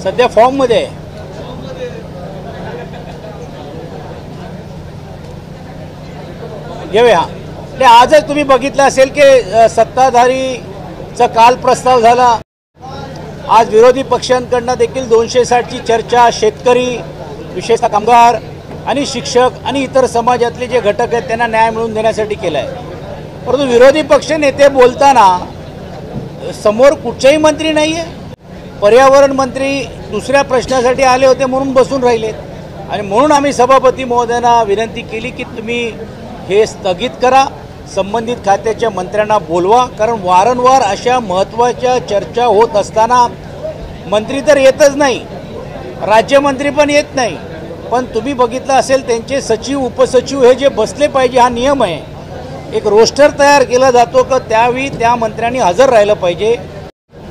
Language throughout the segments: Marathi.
सध्या फॉर्ममध्ये आहे. घेऊया. आजच तुम्ही बघितलं असेल की सत्ताधारीचा काल प्रस्ताव झाला. आज विरोधी पक्षांकडनं देखील 260ची चर्चा शेतकरी, विशेषतः कामगार आणि शिक्षक आणि इतर समाजातले जे घटक आहेत त्यांना न्याय मिळवून देण्यासाठी केला आहे. परंतु विरोधी पक्ष नेते बोलताना समोर कुठचेही मंत्री नाही आहे. पर्यावरण मंत्री दुसऱ्या प्रश्नासाठी आले होते म्हणून बसून राहिलेत आणि म्हणून आम्ही सभापती महोदयांना विनंती केली की तुम्ही हे स्थगित करा, संबंधित खात्याच्या मंत्र्यांना बोलवा. कारण वारंवार अशा महत्त्वाच्या चर्चा होत असताना मंत्री तर येतच नाही, राज्यमंत्री पण येत नाही. पण तुम्ही बघितलं असेल त्यांचे सचिव, उपसचिव हे जे बसले पाहिजे, हा नियम आहे. एक रोस्टर तयार केला जातो की त्यावेळी त्या मंत्र्यांनी हजर राहिलं पाहिजे.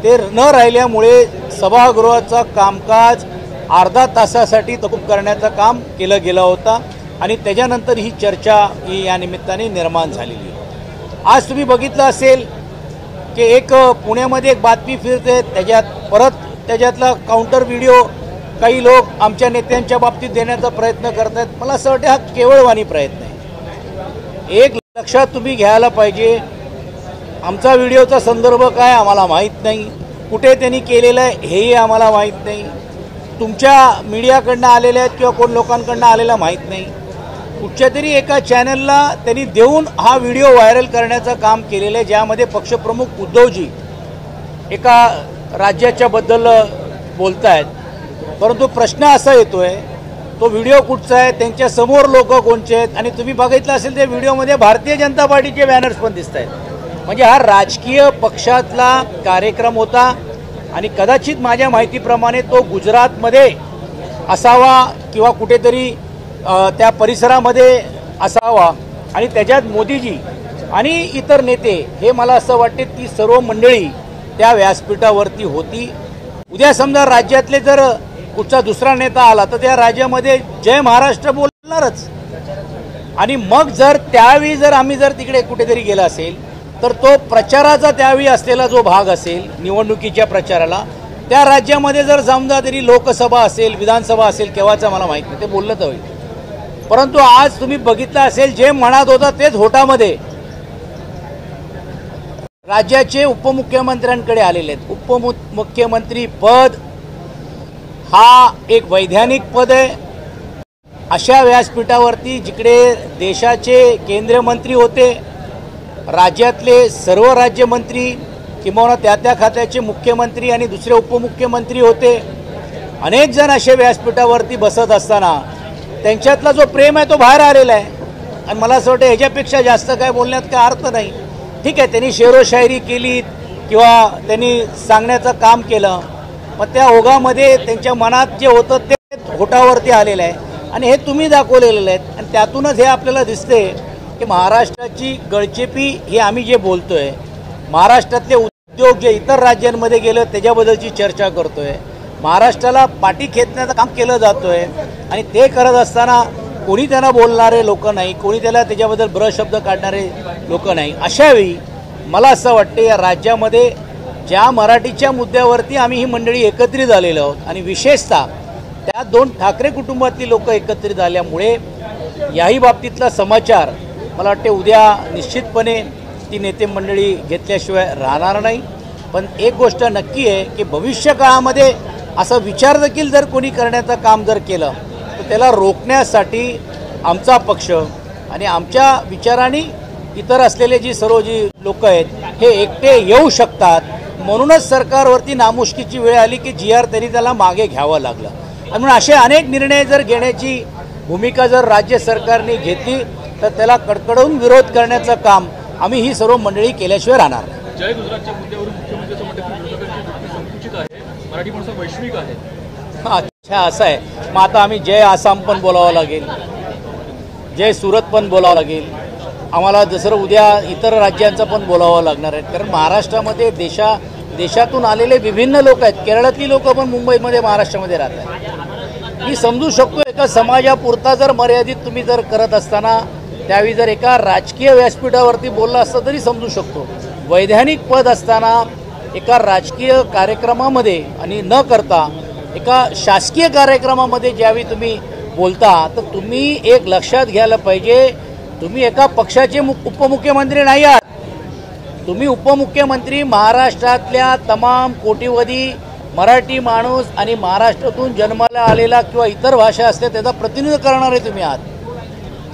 ते न राहिल्यामुळे सभागृहाचं कामकाज अर्धा तासासाठी तहकूब करण्याचं काम केलं गेलं होतं आणि त्याच्यानंतर ही चर्चा ही या निमित्ताने निर्माण झालेली आहे. आज तुम्ही बघितलं असेल की एक पुण्यामध्ये एक बातमी फिरते, त्याच्यातला काउंटर व्हिडिओ काही लोक आमच्या नेत्यांच्या बाबतीत देण्याचा प्रयत्न करत आहेत. मला असं वाटतं हा केवळवाणी प्रयत्न आहे. एक लक्षात तुम्ही घ्यायला पाहिजे, आमचा व्हिडिओचा संदर्भ काय आम्हाला माहीत नाही, कुठे त्यांनी केलेलं आहे हेही आम्हाला माहीत नाही, तुमच्या मीडियाकडनं आलेल्या आहेत किंवा कोण लोकांकडनं आलेला माहीत नाही. कुठच्या तरी एका चॅनलला त्यांनी देऊन हा व्हिडिओ व्हायरल करण्याचं काम केलेलं आहे, ज्यामध्ये पक्षप्रमुख उद्धवजी एका राज्याच्या बद्दल बोलत आहेत. परंतु प्रश्न असा येतोय तो व्हिडिओ कुठचा आहे, त्यांच्या समोर लोक कोणचे आहेत. आणि तुम्ही बघितलं असेल त्या व्हिडिओमध्ये भारतीय जनता पार्टीचे बॅनर्स पण दिसत आहेत. म्हणजे हा राजकीय पक्षातला कार्यक्रम होता आणि कदाचित माझ्या माहितीप्रमाणे तो गुजरातमध्ये असावा किंवा कुठेतरी त्या परिसरामध्ये असावा आणि त्याच्यात मोदीजी आणि इतर नेते हे मला असं वाटते ती सर्व मंडळी त्या व्यासपीठावरती होती. उद्या समजा राज्यातले जर कुठचा दुसरा नेता आला तर त्या राज्यामध्ये जय महाराष्ट्र बोलणारच. आणि मग जर त्यावेळी जर आम्ही जर तिकडे कुठेतरी गेला असेल तर तो प्रचाराचा त्यावेळी असलेला जो भाग असेल निवडणुकीच्या प्रचाराला, त्या राज्यामध्ये जर समजा तरी लोकसभा असेल, विधानसभा असेल, केव्हाचं मला माहीत नाही, ते बोललं तर होईल. परंतु आज तुम्ही बघितलं असेल जे म्हणत होता तेच होटामध्ये राज्याचे उपमुख्यमंत्र्यांकडे आलेले आहेत. उपमुख्यमंत्री पद हा एक वैधानिक पद आहे. अशा व्यासपीठावरती जिकडे देशाचे केंद्रीय मंत्री होते, राज्यातले सर्व राज्यमंत्री किंवा त्या खात्याचे मुख्यमंत्री आणि दुसरे उपमुख्यमंत्री होते, अनेक जण असे व्यासपीठावरती बसत असताना त्यांच्यातला जो प्रेम आहे तो बाहेर आलेला आहे. आणि मला असं वाटतं ह्याच्यापेक्षा जास्त काय बोलण्यात काय अर्थ नाही. ठीक आहे, त्यांनी शेरोशायरी केली किंवा त्यांनी सांगण्याचं काम केलं, मग त्या ओघामध्ये त्यांच्या मनात जे होतं ते होटावरती आलेलं आहे आणि हे तुम्ही दाखवलेलं आहे. आणि त्यातूनच हे आपल्याला दिसते की महाराष्ट्राची गळचेपी हे आम्ही जे बोलतोय, महाराष्ट्रातले उद्योग जे इतर राज्यांमध्ये गेलं त्याच्याबद्दलची चर्चा करतोय, महाराष्ट्राला पाठी खेचण्याचं काम केलं जातोय आणि ते करत असताना कोणी त्यांना बोलणारे लोक नाही, कोणी त्याला त्याच्याबद्दल ब्रशब्द काढणारे लोक नाही. अशावेळी मला असं वाटते या राज्यामध्ये ज्या मराठीच्या मुद्द्यावरती आम्ही ही मंडळी एकत्रित झालेलो आहोत आणि विशेषतः त्या दोन ठाकरे कुटुंबातली लोक एकत्रित झाल्यामुळे याही बाबतीतला समाचार मला वाटते उद्या निश्चितपणे ती नेते मंडळी घेतल्याशिवाय राहणार नाही. पण एक गोष्ट नक्की आहे की भविष्य काळामध्ये असा विचार देखील जर कोणी करण्याचं काम जर केलं तर त्याला रोखण्यासाठी आमचा पक्ष आणि आमच्या विचारांनी इतर असलेले जी सर्व जी लोक आहेत हे एकटे येऊ शकतात. म्हणूनच सरकारवरती नामुष्कीची वेळ आली की जी आर त्यांनी त्याला मागे घ्यावं लागलं. आणि म्हणून असे अनेक निर्णय जर घेण्याची भूमिका जर राज्य सरकारने घेतली तर त्याला कडकडून विरोध करण्याचं काम आम्ही ही सर्व मंडळी केल्याशिवाय राहणार नाही. जय गुजरातच्या मुद्द्यावरून मुख्यमंत्री असं म्हणतात की विरोधकांची संकुचित आहे, मराठी माणसं वैश्विक आहे. अच्छा, असं आहे. मग आता आम्ही जय आसाम पण बोलावं लागेल, जय सुरत पण बोलावं लागेल, आम्हाला जसं उद्या इतर राज्यांचं पण बोलावं लागणार आहे. कारण महाराष्ट्रामध्ये देशातून आलेले विभिन्न लोक आहेत. केरळातली लोक पण मुंबईमध्ये महाराष्ट्रामध्ये राहतात. मी समजू शकतो एका समाजापुरता जर मर्यादित तुम्ही जर करत असताना त्यावेळी जर एका राजकीय व्यासपीठावरती बोलला असता तरी समजू शकतो. वैधानिक पद असताना एका राजकीय कार्यक्रमामध्ये आणि न करता एका शासकीय कार्यक्रमामध्ये ज्यावेळी तुम्ही बोलता तर तुम्ही एक लक्षात घ्यायला पाहिजे, तुम्ही एका पक्षाचे उपमुख्यमंत्री नाही आहात. तुम्ही उपमुख्यमंत्री महाराष्ट्रातल्या तमाम कोटीवधी मराठी माणूस आणि महाराष्ट्रातून जन्माला आलेला किंवा इतर भाषा असते त्याचा प्रतिनिधित्व करणारे तुम्ही आहात.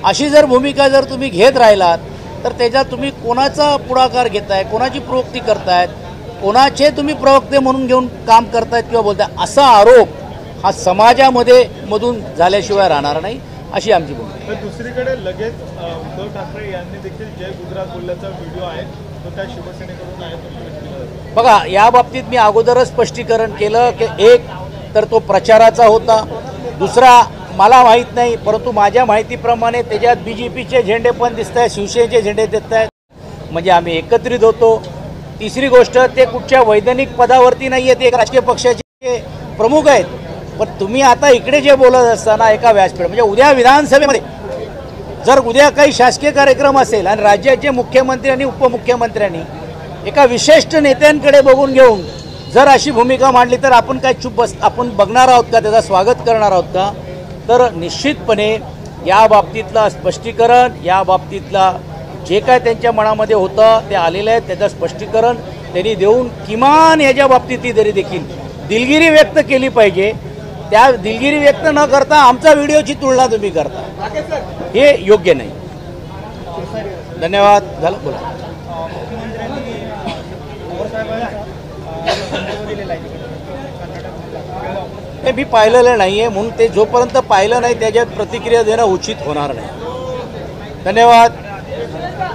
अशी जर भूमिका जर तुम्ही घेत राहिलात तर त्याच्यात तुम्ही कोणाचा पुढाकार घेताय, कोणाची प्रवृत्ती करतायत, कोणाचे तुम्ही प्रवक्ते म्हणून घेऊन काम करतायत किंवा बोलताय, असा आरोप हा समाजामध्ये मधून झाल्याशिवाय राहणार नाही, अशी आमची भूमिका. तर दुसरीकडे लगेच उद्धव ठाकरे यांनी देखील जय गुजरात बोलल्याचा व्हिडिओ आहे तो त्या शिवसेनेकडून आहे. बघा, या बाबतीत मी अगोदरच स्पष्टीकरण केलं की एक तर तो प्रचाराचा होता, दुसरा मला माहीत नाही परंतु माझ्या माहितीप्रमाणे त्याच्यात BJPचे झेंडे पण दिसत आहेत, शिवसेनेचे झेंडे दिसत आहेत, म्हणजे आम्ही एकत्रित होतो. तिसरी गोष्ट, ते कुठच्या वैधानिक पदावरती नाही आहेत, ते एक राजकीय पक्षाचे प्रमुख आहेत. पण तुम्ही आता इकडे जे बोलत असताना एका व्यासपीठ म्हणजे उद्या विधानसभेमध्ये जर उद्या काही शासकीय कार्यक्रम असेल आणि राज्याचे मुख्यमंत्री आणि उपमुख्यमंत्र्यांनी एका विशिष्ट नेत्यांकडे बघून घेऊन जर अशी भूमिका मांडली तर आपण काय चूप आपण बघणार आहोत का, त्याचं स्वागत करणार आहोत का? तर निश्चितपणे या बाबतीतलं स्पष्टीकरण, या बाबतीतला जे काय त्यांच्या मनामध्ये होतं ते आलेलं आहे, त्याचं स्पष्टीकरण त्यांनी देऊन किमान याच्या बाबतीत तरी देखील दिलगिरी व्यक्त केली पाहिजे. त्या दिलगिरी व्यक्त न करता आमचा व्हिडिओची तुलना तुम्ही करता, हे योग्य नाही. धन्यवाद. झालं, बोला. हे मी पाहिलेलं नाही आहे म्हणून ते जोपर्यंत पाहिलं नाही त्याच्यात प्रतिक्रिया देणं उचित होणार नाही. धन्यवाद.